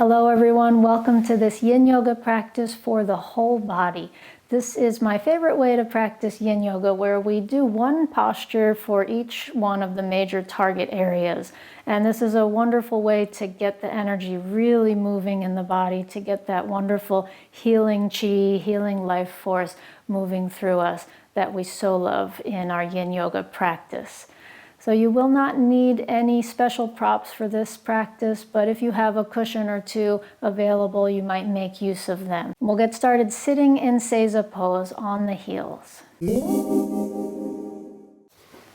Hello everyone, welcome to this Yin Yoga practice for the whole body. This is my favorite way to practice Yin Yoga, where we do one posture for each one of the major target areas. And this is a wonderful way to get the energy really moving in the body, to get that wonderful healing chi, healing life force moving through us that we so love in our Yin Yoga practice. So you will not need any special props for this practice, but if you have a cushion or two available, you might make use of them. We'll get started sitting in Seiza pose on the heels.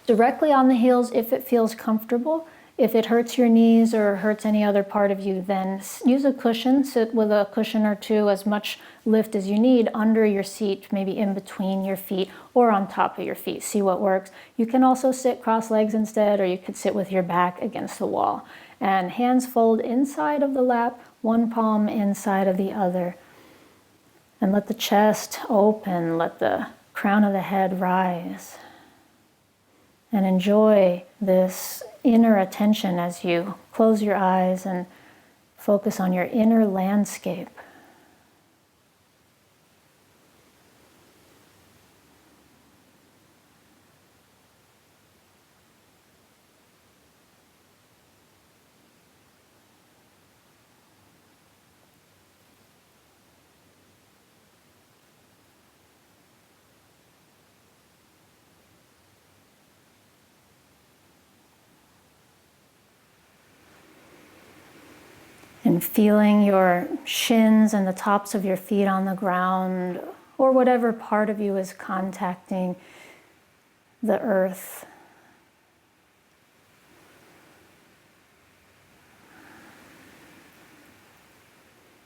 Directly on the heels if it feels comfortable. If it hurts your knees or hurts any other part of you, then use a cushion. Sit with a cushion or two, as much lift as you need under your seat, maybe in between your feet or on top of your feet. See what works. You can also sit cross legs instead, or you could sit with your back against the wall. And hands fold inside of the lap, one palm inside of the other. And let the chest open, let the crown of the head rise. And enjoy this inner attention as you close your eyes and focus on your inner landscape. And feeling your shins and the tops of your feet on the ground, or whatever part of you is contacting the earth.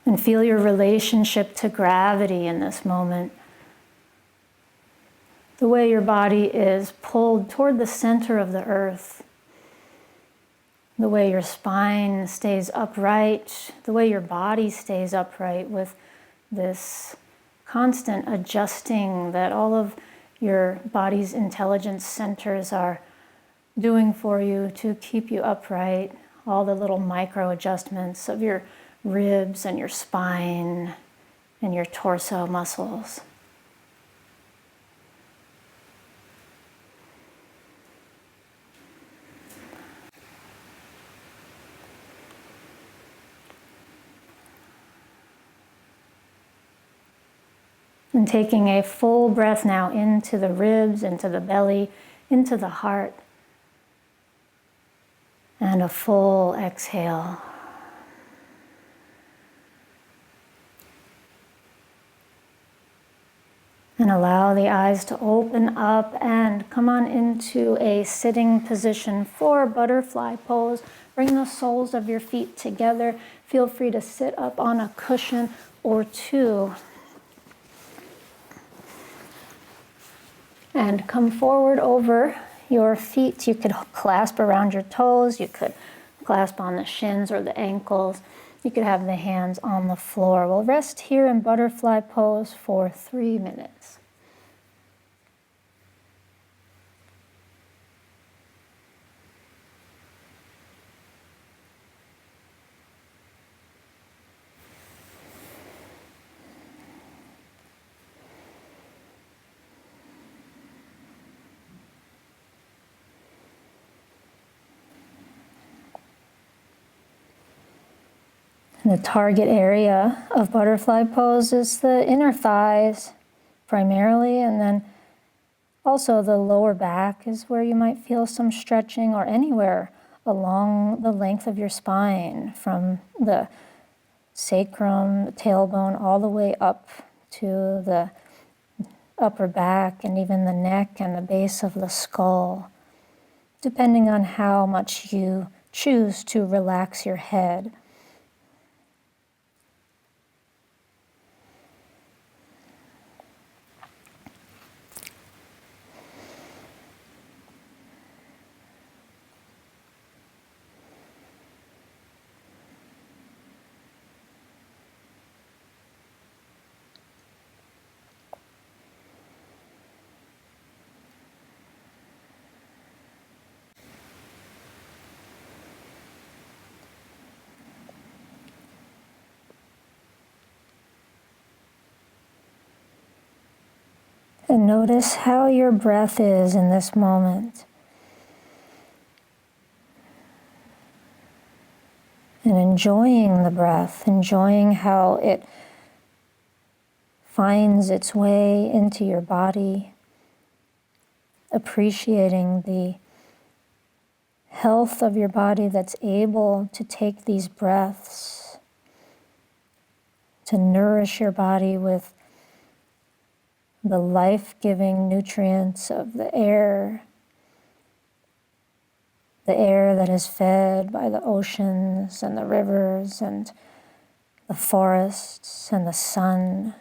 And feel your relationship to gravity in this moment. The way your body is pulled toward the center of the earth. The way your spine stays upright, the way your body stays upright, with this constant adjusting that all of your body's intelligence centers are doing for you to keep you upright. All the little micro adjustments of your ribs and your spine and your torso muscles. And taking a full breath now into the ribs, into the belly, into the heart. And a full exhale. And allow the eyes to open up and come on into a sitting position for butterfly pose. Bring the soles of your feet together. Feel free to sit up on a cushion or two. And come forward over your feet. You could clasp around your toes. You could clasp on the shins or the ankles. You could have the hands on the floor. We'll rest here in butterfly pose for 3 minutes. The target area of butterfly pose is the inner thighs primarily, and then also the lower back is where you might feel some stretching, or anywhere along the length of your spine, from the sacrum, the tailbone, all the way up to the upper back, and even the neck and the base of the skull, depending on how much you choose to relax your head. And notice how your breath is in this moment. And enjoying the breath, enjoying how it finds its way into your body, appreciating the health of your body that's able to take these breaths, to nourish your body with the life-giving nutrients of the air that is fed by the oceans and the rivers and the forests and the sun.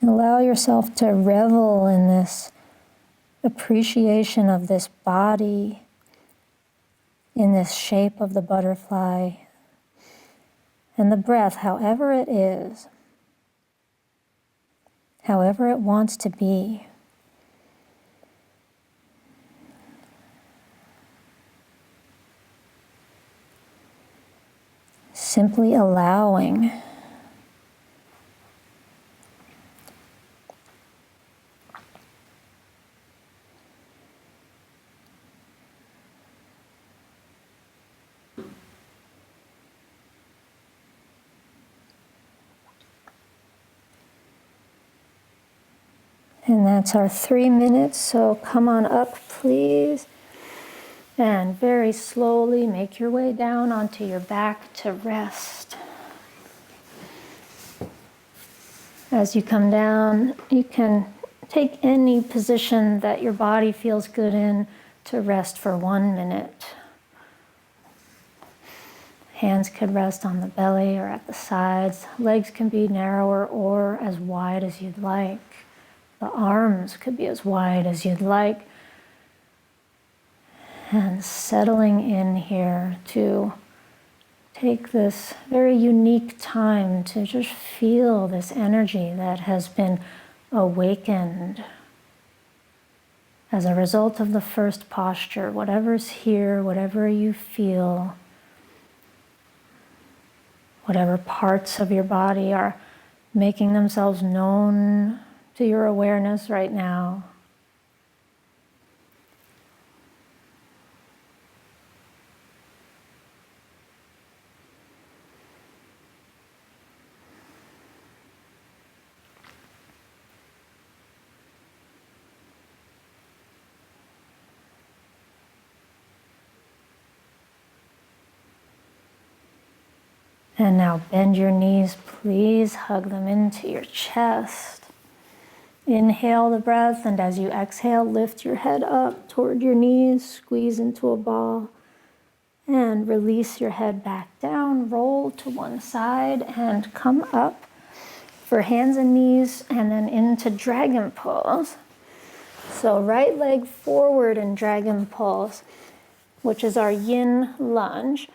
Allow yourself to revel in this appreciation of this body, in this shape of the butterfly, and the breath, however it is, however it wants to be. Simply allowing. And that's our 3 minutes, so come on up, please. And very slowly make your way down onto your back to rest. As you come down, you can take any position that your body feels good in to rest for 1 minute. Hands could rest on the belly or at the sides. Legs can be narrower or as wide as you'd like. The arms could be as wide as you'd like. And settling in here to take this very unique time to just feel this energy that has been awakened as a result of the first posture. Whatever's here, whatever you feel, whatever parts of your body are making themselves known to your awareness right now. And now bend your knees, please hug them into your chest. Inhale the breath, and as you exhale, lift your head up toward your knees, squeeze into a ball, and release your head back down, roll to one side, and come up for hands and knees, and then into dragon pose. So right leg forward in dragon pose, which is our Yin Lunge.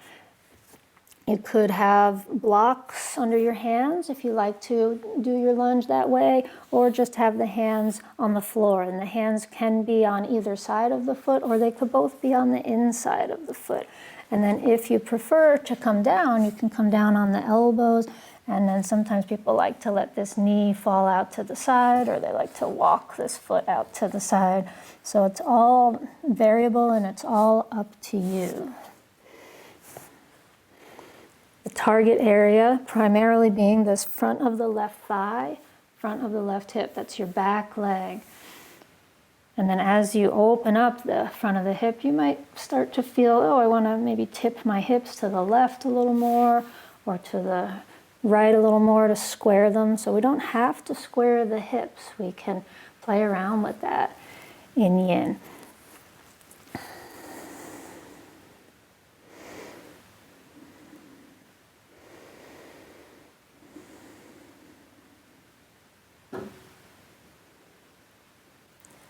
You could have blocks under your hands if you like to do your lunge that way, or just have the hands on the floor. And the hands can be on either side of the foot, or they could both be on the inside of the foot. And then if you prefer to come down, you can come down on the elbows. And then sometimes people like to let this knee fall out to the side, or they like to walk this foot out to the side. So it's all variable and it's all up to you. The target area primarily being this front of the left thigh, front of the left hip, that's your back leg. And then as you open up the front of the hip, you might start to feel, oh, I want to maybe tip my hips to the left a little more, or to the right a little more to square them. So we don't have to square the hips. We can play around with that in Yin.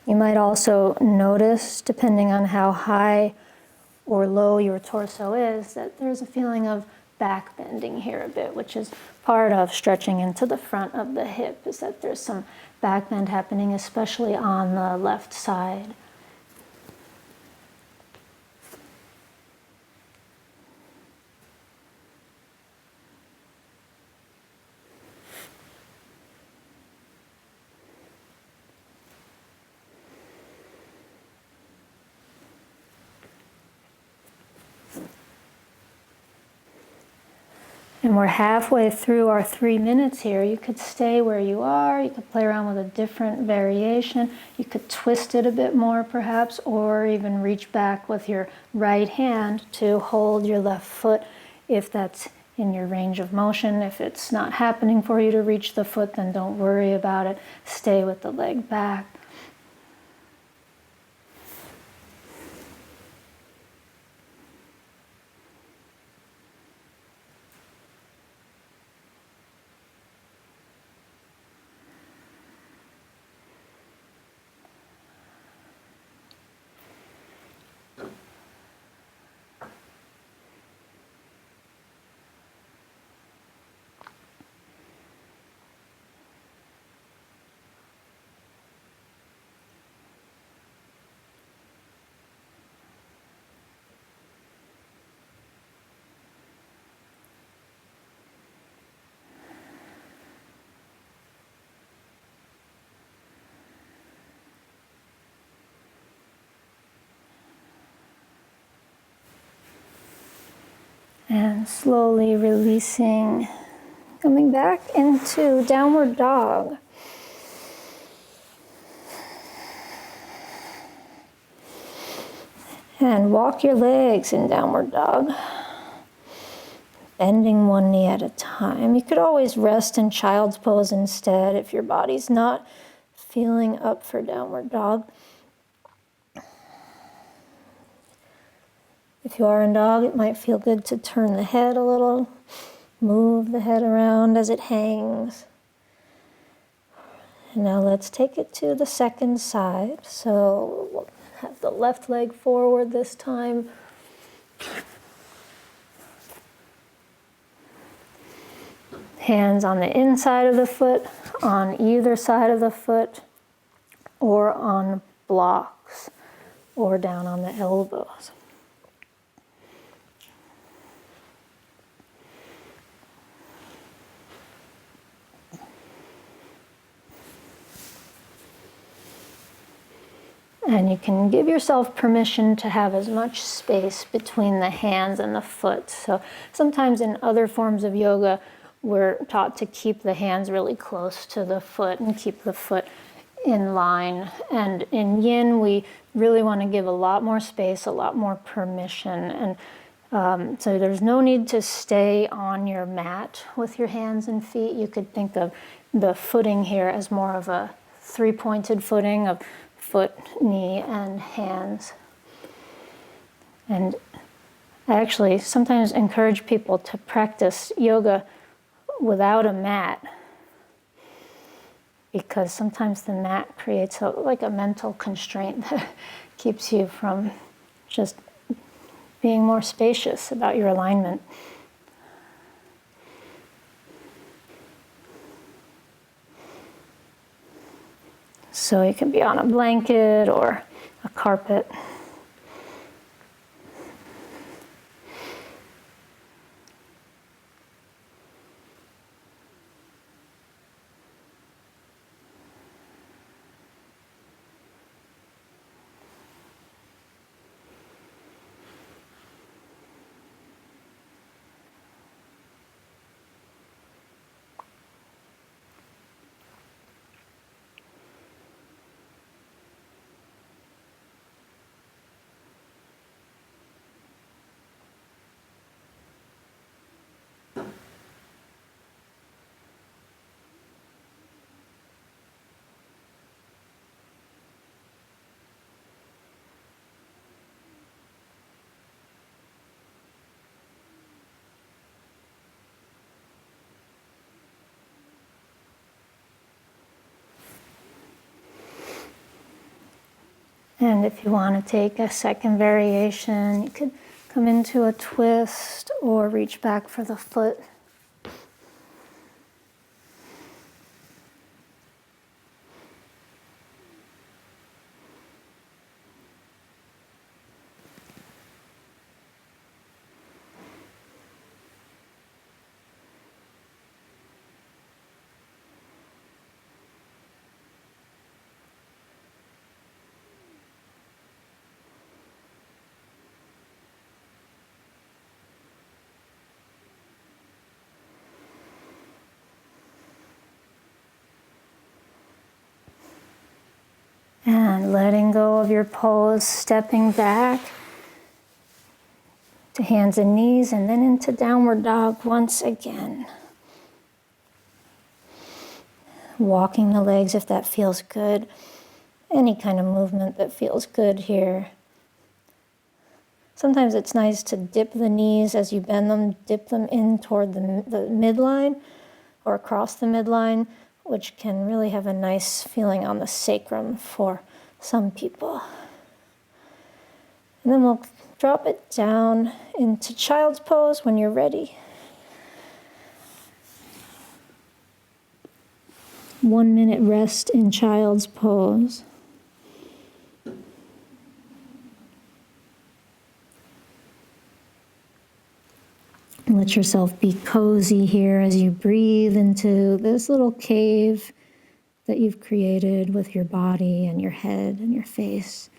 You might also notice, depending on how high or low your torso is, that there's a feeling of back bending here a bit, which is part of stretching into the front of the hip, is that there's some back bend happening, especially on the left side. And we're halfway through our 3 minutes here. You could stay where you are. You could play around with a different variation. You could twist it a bit more perhaps, or even reach back with your right hand to hold your left foot if that's in your range of motion. If it's not happening for you to reach the foot, then don't worry about it. Stay with the leg back. And slowly releasing, coming back into downward dog. And walk your legs in downward dog, bending one knee at a time. You could always rest in child's pose instead if your body's not feeling up for downward dog. If you are in dog, it might feel good to turn the head a little, move the head around as it hangs. And now let's take it to the second side. So we'll have the left leg forward this time. Hands on the inside of the foot, on either side of the foot, or on blocks, or down on the elbows. And you can give yourself permission to have as much space between the hands and the foot. So sometimes in other forms of yoga, we're taught to keep the hands really close to the foot and keep the foot in line. And in Yin, we really want to give a lot more space, a lot more permission. And so there's no need to stay on your mat with your hands and feet. You could think of the footing here as more of a three-pointed footing of foot, knee, and hands. And I actually sometimes encourage people to practice yoga without a mat, because sometimes the mat creates like a mental constraint that keeps you from just being more spacious about your alignment. So it can be on a blanket or a carpet. And if you want to take a second variation, you could come into a twist or reach back for the foot. letting go of your pose, stepping back to hands and knees, and then into downward dog once again. Walking the legs if that feels good. Any kind of movement that feels good here. Sometimes it's nice to dip the knees as you bend them, dip them in toward the midline or across the midline, which can really have a nice feeling on the sacrum for some people. And then we'll drop it down into child's pose when you're ready. 1 minute rest in child's pose. Let yourself be cozy here as you breathe into this little cave that you've created with your body and your head and your face.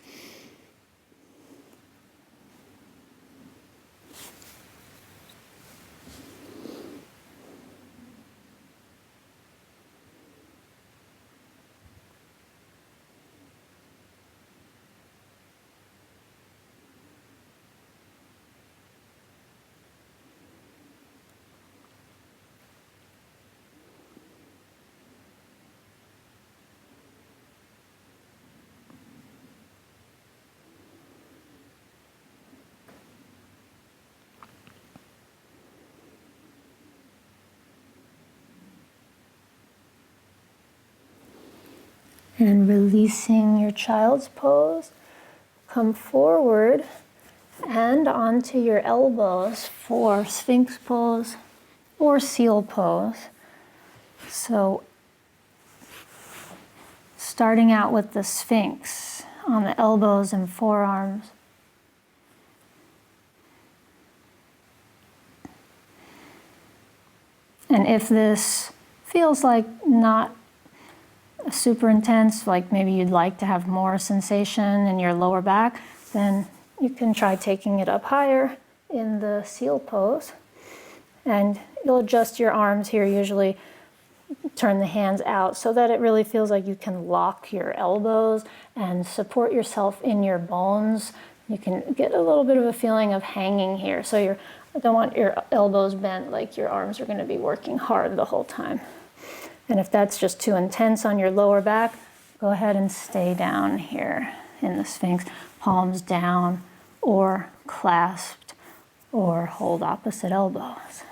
And releasing your child's pose, come forward and onto your elbows for Sphinx pose or seal pose. So starting out with the Sphinx on the elbows and forearms. And if this feels like not super intense, like maybe you'd like to have more sensation in your lower back, then you can try taking it up higher in the seal pose. And you'll adjust your arms here, usually turn the hands out so that it really feels like you can lock your elbows and support yourself in your bones. You can get a little bit of a feeling of hanging here. So I don't want your elbows bent like your arms are going to be working hard the whole time. And if that's just too intense on your lower back, go ahead and stay down here in the Sphinx, palms down or clasped or hold opposite elbows.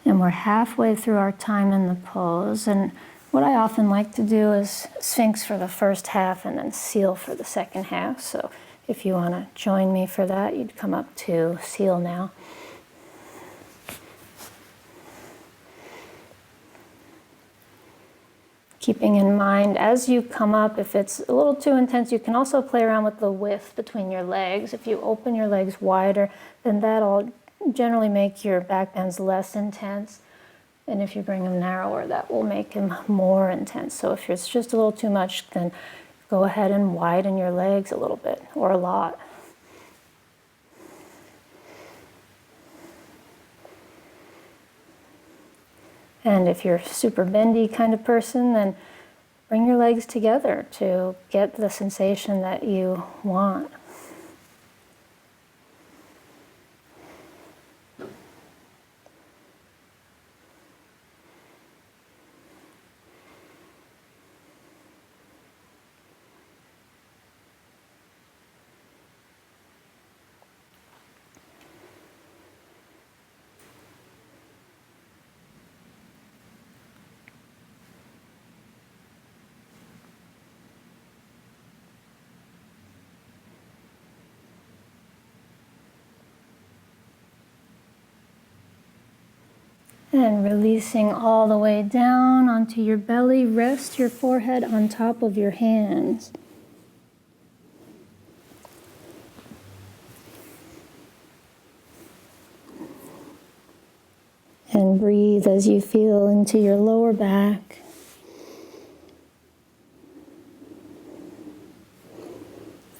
And we're halfway through our time in the pose. And what I often like to do is Sphinx for the first half and then seal for the second half. So if you want to join me for that, you'd come up to seal now. Keeping in mind, as you come up, if it's a little too intense, you can also play around with the width between your legs. If you open your legs wider, then that'll generally make your back bends less intense. And if you bring them narrower, that will make them more intense. So if it's just a little too much, then go ahead and widen your legs a little bit or a lot. And if you're a super bendy kind of person, then bring your legs together to get the sensation that you want. And releasing all the way down onto your belly, rest your forehead on top of your hands. And breathe as you feel into your lower back.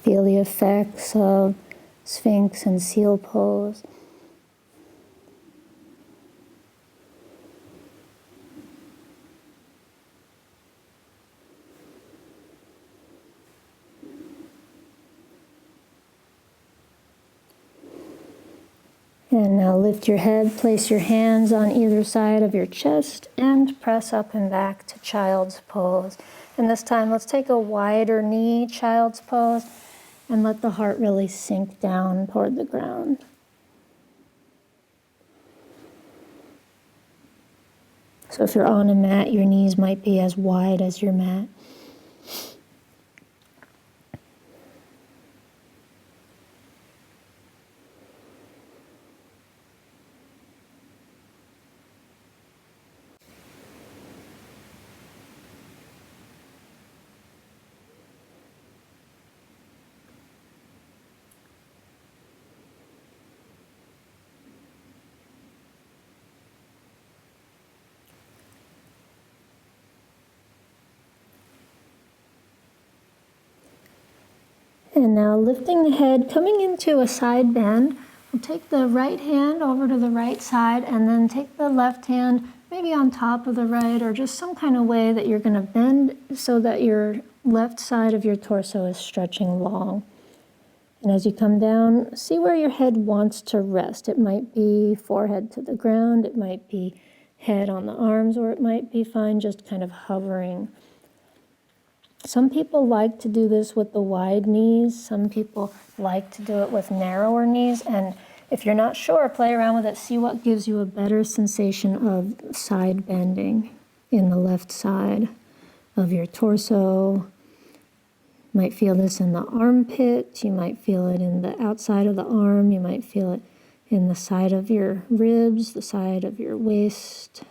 Feel the effects of Sphinx and seal pose. And now lift your head, place your hands on either side of your chest, and press up and back to child's pose. And this time, let's take a wider knee, child's pose, and let the heart really sink down toward the ground. So if you're on a mat, your knees might be as wide as your mat. And now lifting the head, coming into a side bend, we'll take the right hand over to the right side and then take the left hand maybe on top of the right or just some kind of way that you're going to bend so that your left side of your torso is stretching long. And as you come down, see where your head wants to rest. It might be forehead to the ground, it might be head on the arms, or it might be fine just kind of hovering. Some people like to do this with the wide knees. Some people like to do it with narrower knees. And if you're not sure, play around with it. See what gives you a better sensation of side bending in the left side of your torso. You might feel this in the armpit. You might feel it in the outside of the arm. You might feel it in the side of your ribs, the side of your waist.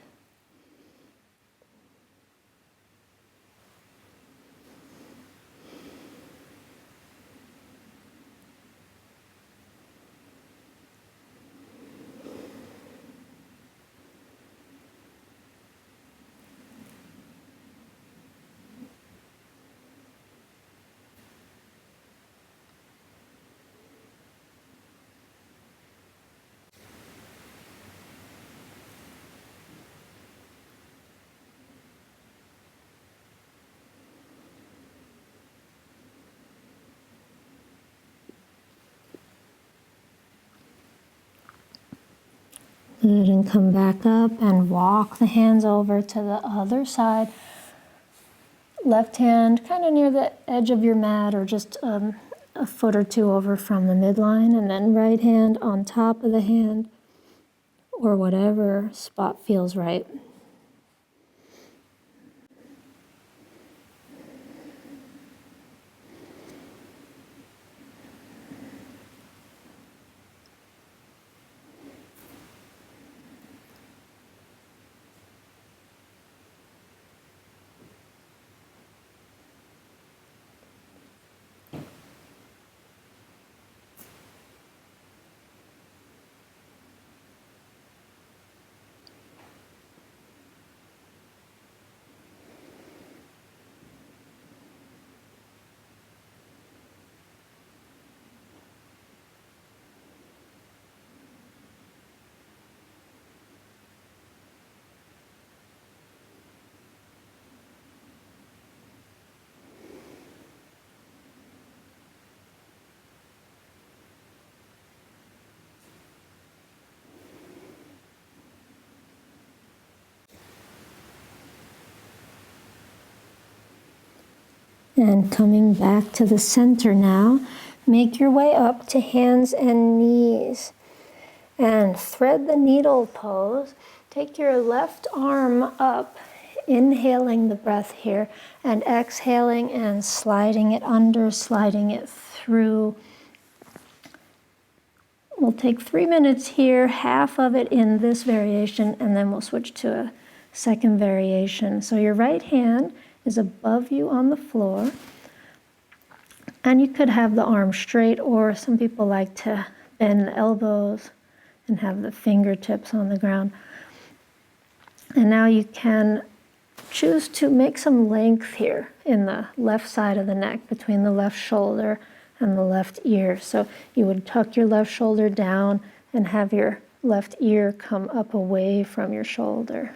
Good, and come back up and walk the hands over to the other side. Left hand kind of near the edge of your mat or just a foot or two over from the midline, and then right hand on top of the hand or whatever spot feels right. And coming back to the center now, make your way up to hands and knees. And thread the needle pose. Take your left arm up, inhaling the breath here, and exhaling and sliding it under, sliding it through. We'll take 3 minutes here, half of it in this variation, and then we'll switch to a second variation. So your right hand is above you on the floor, and you could have the arm straight, or some people like to bend the elbows and have the fingertips on the ground. And now you can choose to make some length here in the left side of the neck, between the left shoulder and the left ear. So you would tuck your left shoulder down and have your left ear come up away from your shoulder.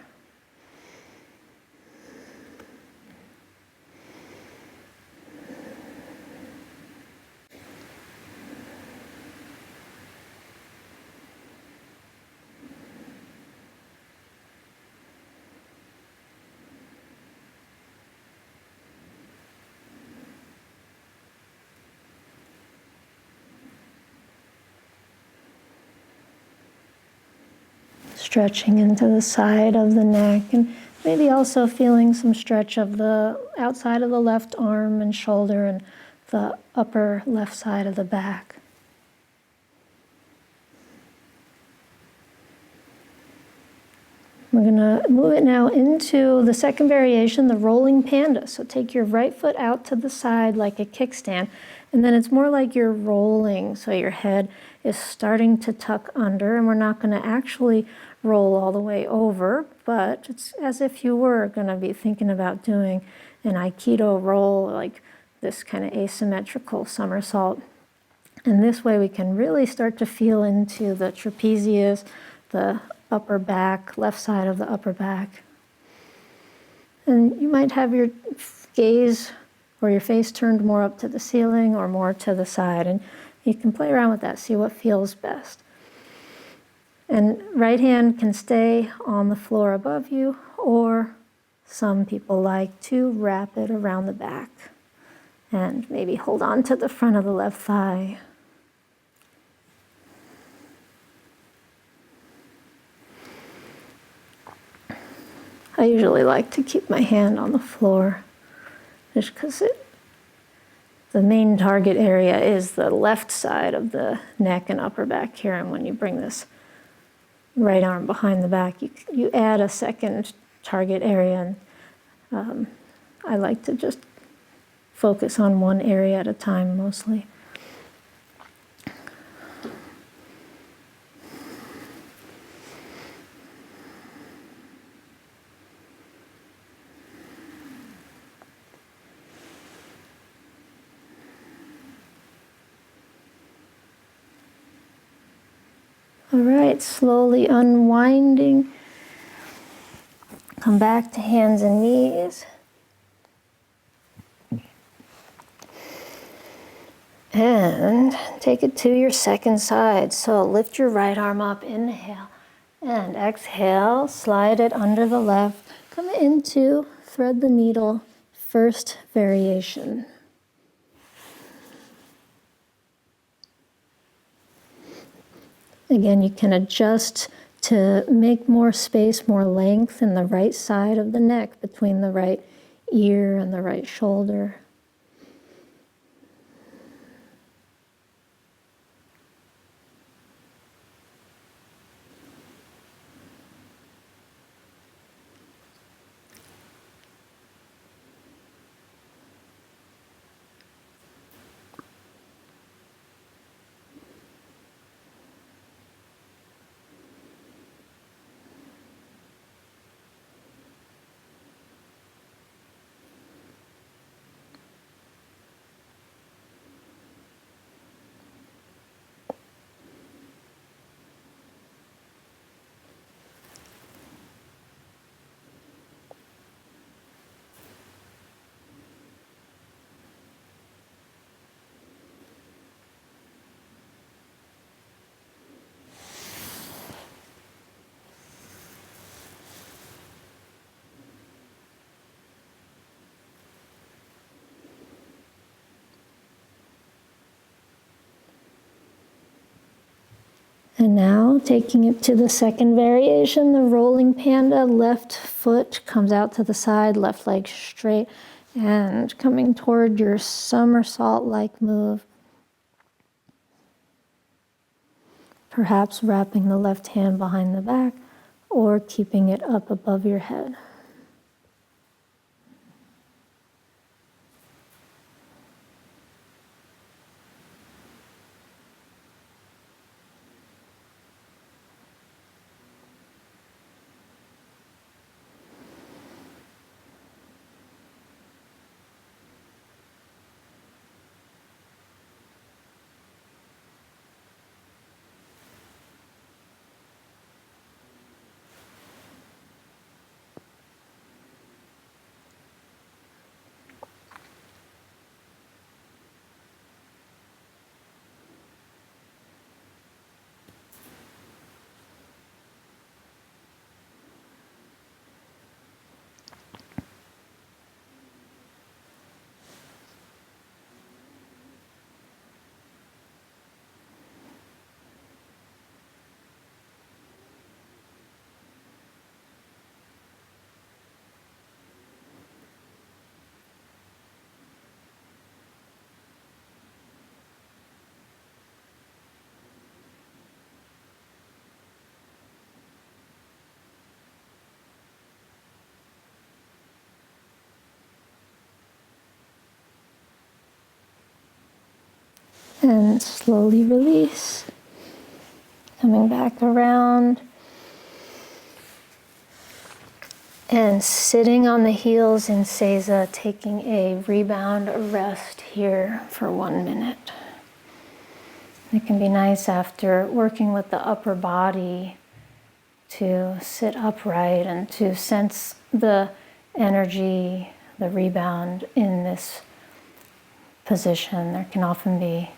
Stretching into the side of the neck, and maybe also feeling some stretch of the outside of the left arm and shoulder and the upper left side of the back. We're going to move it now into the second variation, the Rolling Panda. So take your right foot out to the side like a kickstand, and then it's more like you're rolling, so your head is starting to tuck under, and we're not going to actually roll all the way over, but it's as if you were going to be thinking about doing an Aikido roll, like this kind of asymmetrical somersault. And this way we can really start to feel into the trapezius, the upper back, left side of the upper back. And you might have your gaze or your face turned more up to the ceiling or more to the side, and you can play around with that, see what feels best. And right hand can stay on the floor above you, or some people like to wrap it around the back and maybe hold on to the front of the left thigh. I usually like to keep my hand on the floor just because the main target area is the left side of the neck and upper back here, and when you bring this right arm behind the back, you add a second target area, and I like to just focus on one area at a time mostly. All right, slowly unwinding. Come back to hands and knees. And take it to your second side. So lift your right arm up, inhale. And exhale, slide it under the left. Come into thread the needle, first variation. Again, you can adjust to make more space, more length in the right side of the neck between the right ear and the right shoulder. And now taking it to the second variation, the Rolling Panda, left foot comes out to the side, left leg straight, and coming toward your somersault-like move. Perhaps wrapping the left hand behind the back or keeping it up above your head. And slowly release. Coming back around. And sitting on the heels in Seiza, taking a rebound, a rest here for 1 minute. It can be nice after working with the upper body to sit upright and to sense the energy, the rebound in this position. There can often be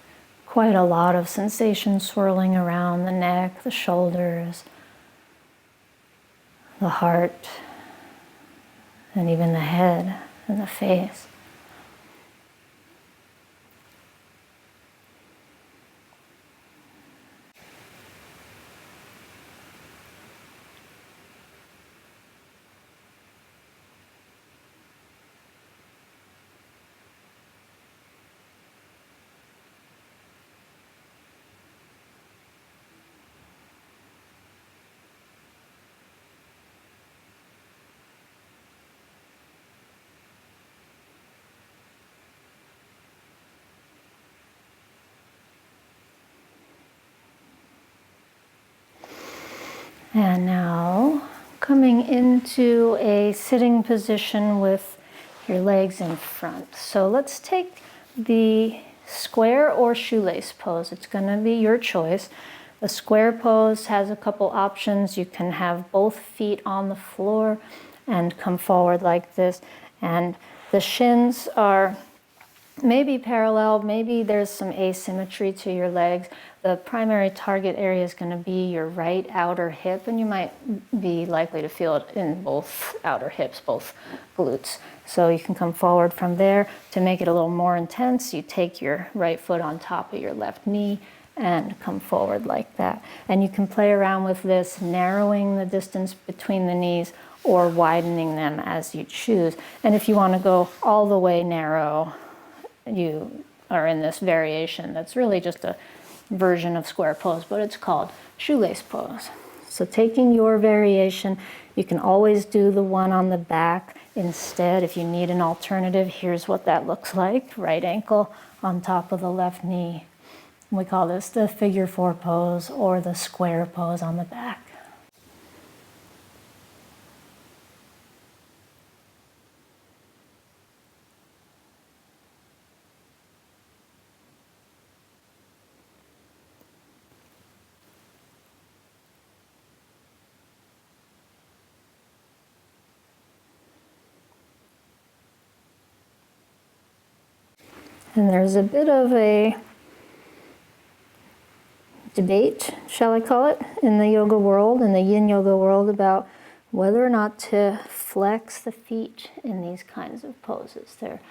quite a lot of sensation swirling around the neck, the shoulders, the heart, and even the head and the face. And now coming into a sitting position with your legs in front. So let's take the square or shoelace pose. It's going to be your choice. The square pose has a couple options. You can have both feet on the floor and come forward like this. And the shins are maybe parallel, maybe there's some asymmetry to your legs. The primary target area is going to be your right outer hip, and you might be likely to feel it in both outer hips, both glutes. So you can come forward from there. To make it a little more intense, you take your right foot on top of your left knee and come forward like that. And you can play around with this, narrowing the distance between the knees or widening them as you choose. And if you want to go all the way narrow, you are in this variation that's really just a version of square pose, but it's called shoelace pose. So taking your variation, you can always do the one on the back instead. If you need an alternative, here's what that looks like. Right ankle on top of the left knee. We call this the figure 4 pose or the square pose on the back. And there's a bit of a debate, shall I call it, in the yoga world, in the Yin Yoga world, about whether or not to flex the feet in these kinds of poses. There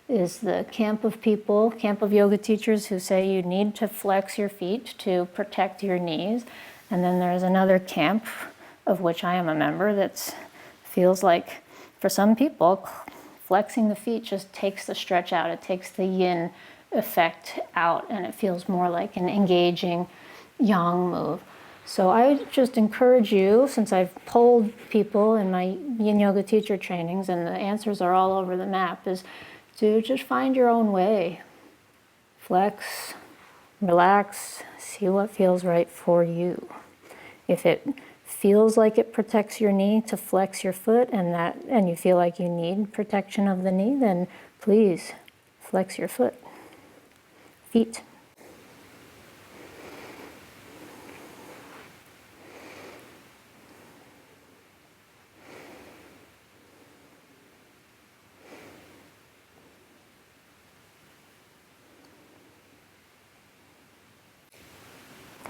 is the camp of people, camp of yoga teachers who say you need to flex your feet to protect your knees. And then there's another camp, of which I am a member, that feels like for some people, flexing the feet just takes the stretch out. It takes the yin effect out, and it feels more like an engaging yang move. So I would just encourage you, since I've polled people in my Yin Yoga teacher trainings and the answers are all over the map, is to just find your own way. Flex, relax, see what feels right for you. If it feels like it protects your knee to flex your foot and you feel like you need protection of the knee, then please flex your feet.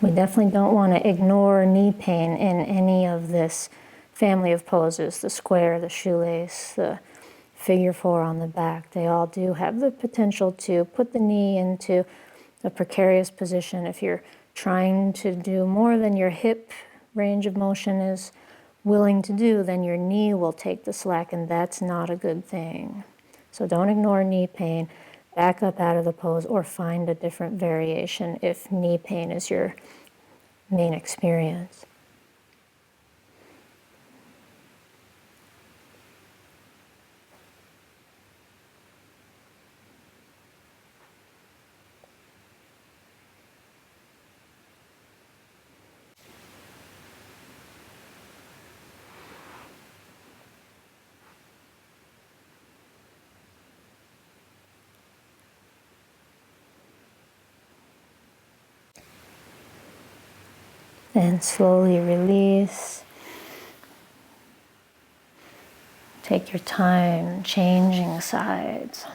We definitely don't want to ignore knee pain in any of this family of poses, the square, the shoelace, the figure four on the back. They all do have the potential to put the knee into a precarious position. If you're trying to do more than your hip range of motion is willing to do, then your knee will take the slack, and that's not a good thing. So don't ignore knee pain. Back up out of the pose or find a different variation if knee pain is your main experience. And slowly release. Take your time changing sides.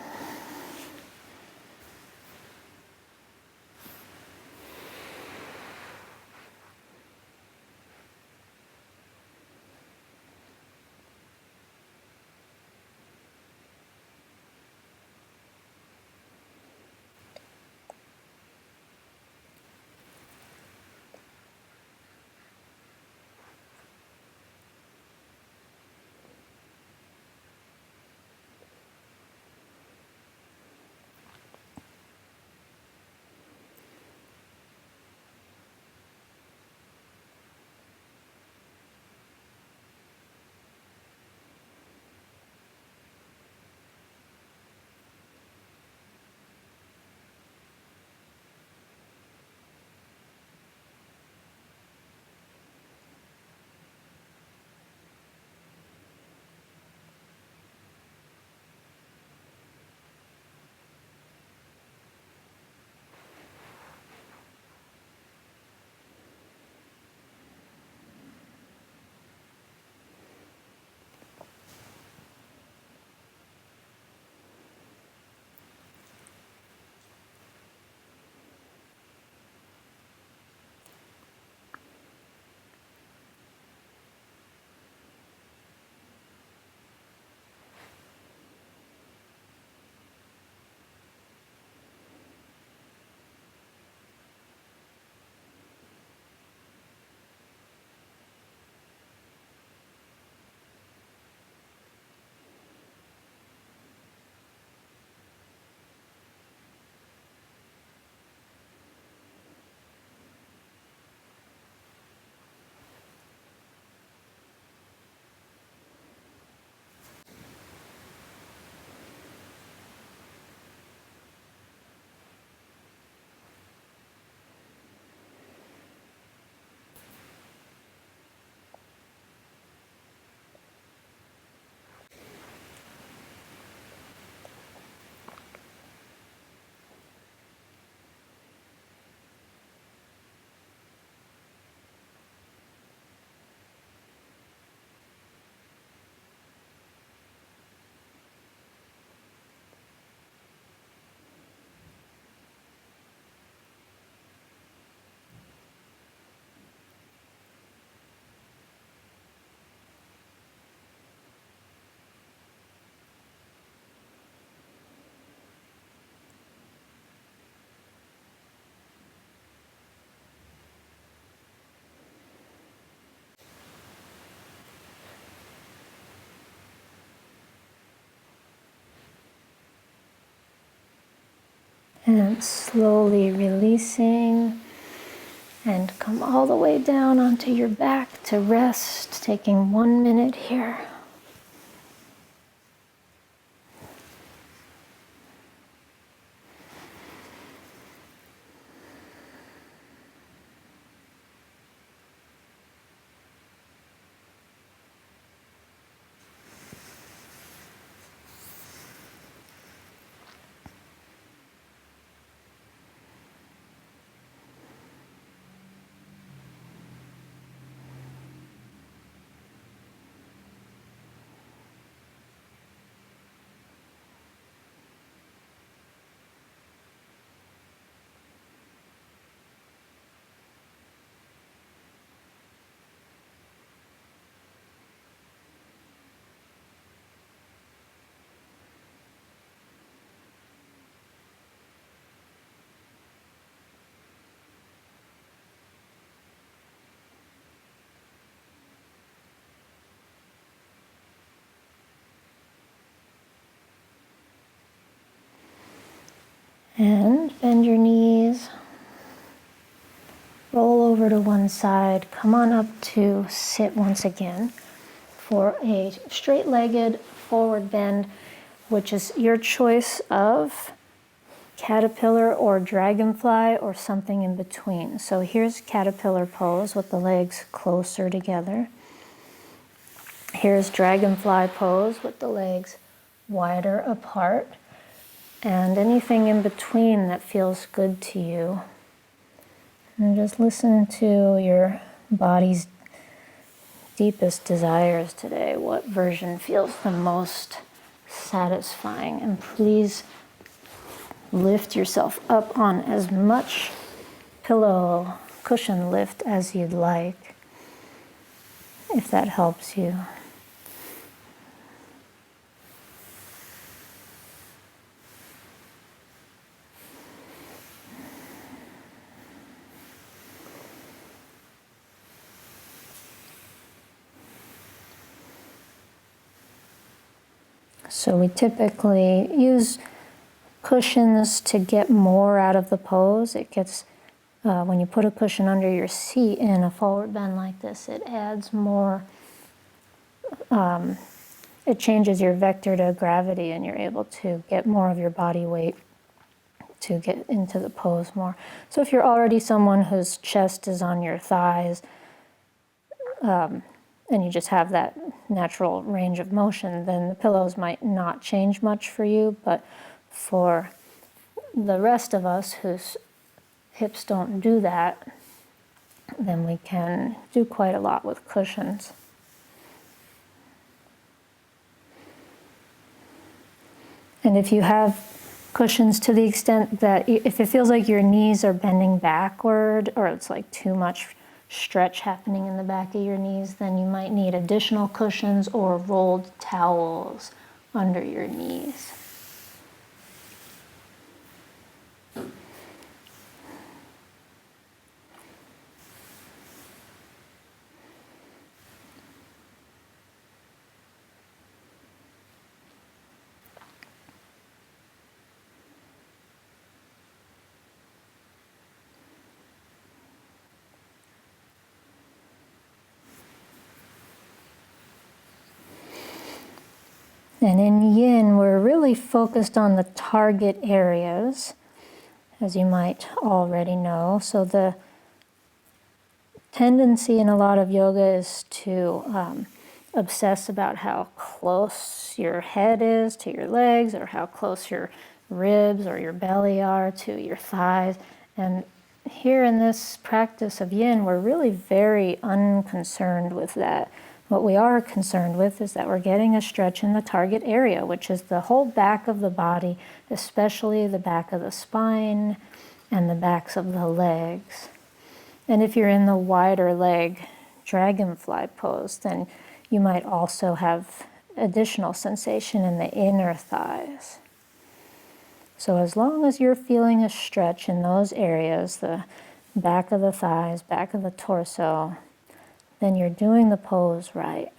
And slowly releasing, And come all the way down onto your back to rest, taking 1 minute here. And bend your knees, roll over to one side, come on up to sit once again for a straight-legged forward bend, which is your choice of caterpillar or dragonfly or something in between. So here's caterpillar pose with the legs closer together. Here's dragonfly pose with the legs wider apart. And anything in between that feels good to you. And just listen to your body's deepest desires today. What version feels the most satisfying? And please lift yourself up on as much pillow, cushion lift as you'd like, if that helps you. So we typically use cushions to get more out of the pose. It gets, when you put a cushion under your seat in a forward bend like this, it adds more, it changes your vector to gravity and you're able to get more of your body weight to get into the pose more. So if you're already someone whose chest is on your thighs, and you just have that natural range of motion, then the pillows might not change much for you. But for the rest of us whose hips don't do that, then we can do quite a lot with cushions. And if you have cushions to the extent that if it feels like your knees are bending backward or it's like too much stretch happening in the back of your knees, then you might need additional cushions or rolled towels under your knees. And in Yin, we're really focused on the target areas, as you might already know. So the tendency in a lot of yoga is to obsess about how close your head is to your legs, or how close your ribs or your belly are to your thighs. And here in this practice of Yin, we're really very unconcerned with that. What we are concerned with is that we're getting a stretch in the target area, which is the whole back of the body, especially the back of the spine and the backs of the legs. And if you're in the wider leg dragonfly pose, then you might also have additional sensation in the inner thighs. So as long as you're feeling a stretch in those areas, the back of the thighs, back of the torso, then you're doing the pose right.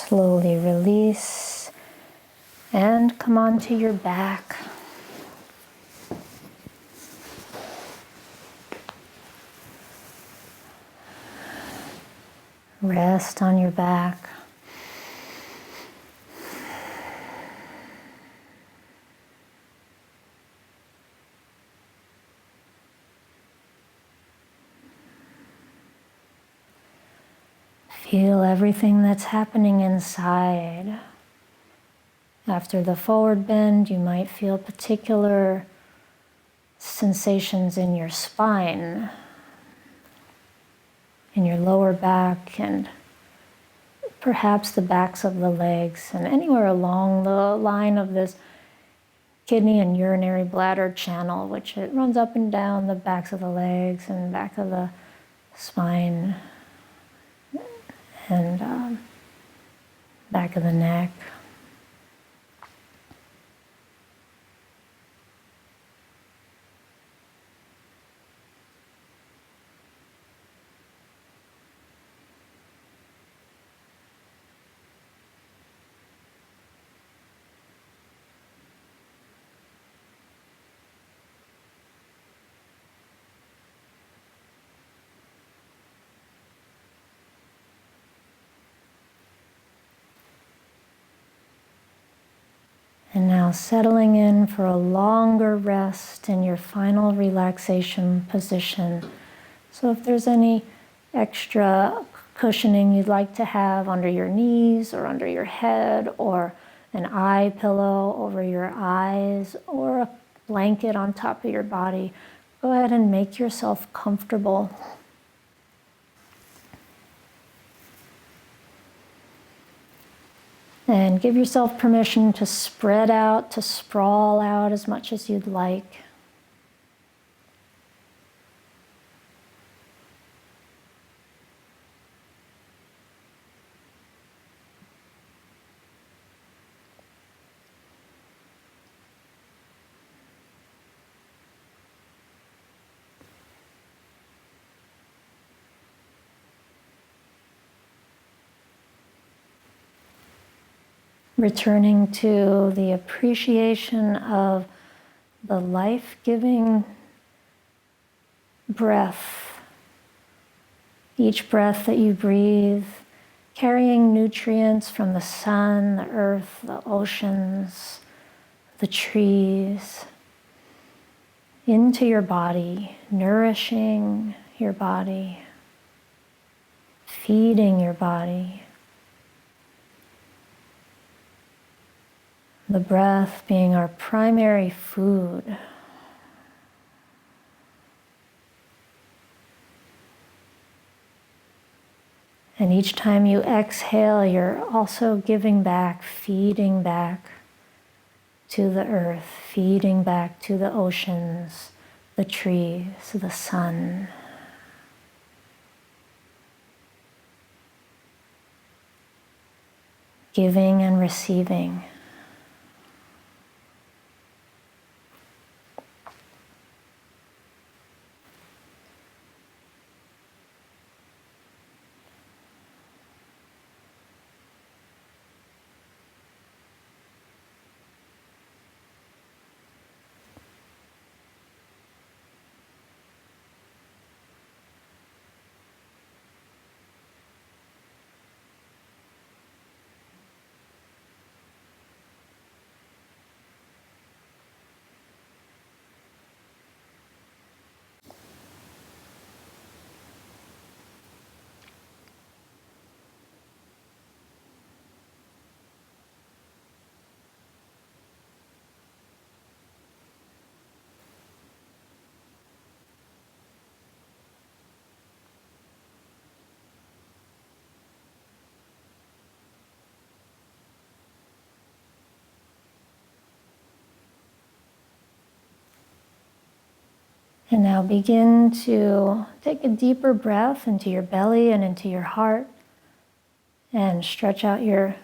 Slowly release and come onto your back. Rest on your back. Feel everything that's happening inside. After the forward bend, you might feel particular sensations in your spine, in your lower back, and perhaps the backs of the legs, and anywhere along the line of this kidney and urinary bladder channel, which it runs up and down the backs of the legs and back of the spine and back of the neck. And now settling in for a longer rest in your final relaxation position. So if there's any extra cushioning you'd like to have under your knees or under your head, or an eye pillow over your eyes, or a blanket on top of your body, go ahead and make yourself comfortable. And give yourself permission to spread out, to sprawl out as much as you'd like. Returning to the appreciation of the life-giving breath. Each breath that you breathe, carrying nutrients from the sun, the earth, the oceans, the trees, into your body, nourishing your body, feeding your body. The breath being our primary food. And each time you exhale, you're also giving back, feeding back to the earth, feeding back to the oceans, the trees, the sun. Giving and receiving. And now begin to take a deeper breath into your belly and into your heart, and stretch out your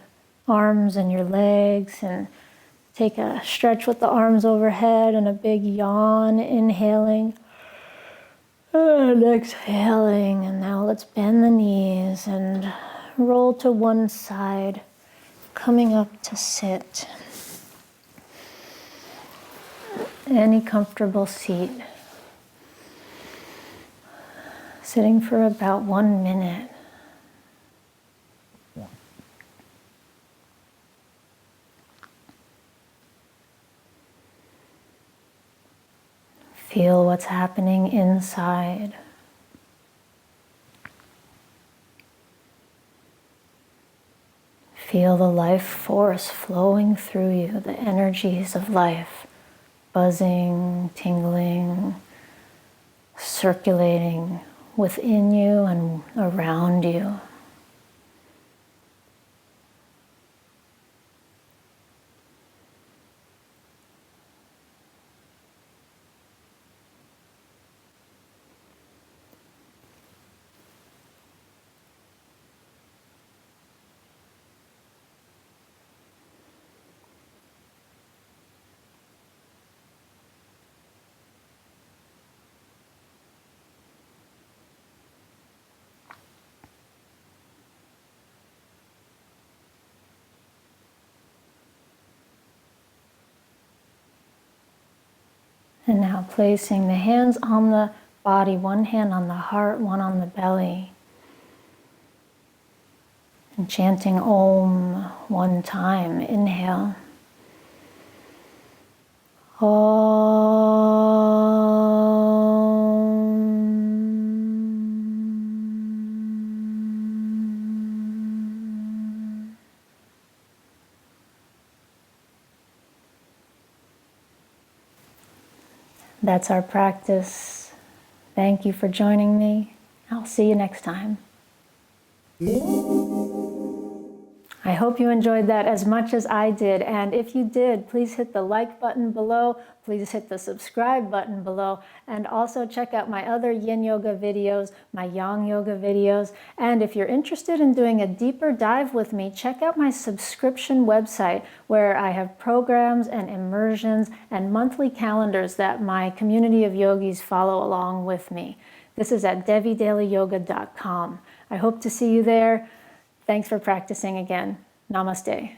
arms and your legs, and take a stretch with the arms overhead and a big yawn, inhaling and exhaling. And now let's bend the knees and roll to one side. coming up to sit. Any comfortable seat. Sitting for about 1 minute. Feel what's happening inside. Feel the life force flowing through you, the energies of life, buzzing, tingling, circulating within you and around you. And now placing the hands on the body, one hand on the heart, one on the belly. And chanting Om 1 time. Inhale. Om. That's our practice. Thank you for joining me. I'll see you next time. I hope you enjoyed that as much as I did, and if you did, please hit the like button below, please hit the subscribe button below, and also check out my other Yin Yoga videos, my Yang Yoga videos, and if you're interested in doing a deeper dive with me, check out my subscription website where I have programs and immersions and monthly calendars that my community of yogis follow along with me. This is at devidailyyoga.com. I hope to see you there. Thanks for practicing again. Namaste.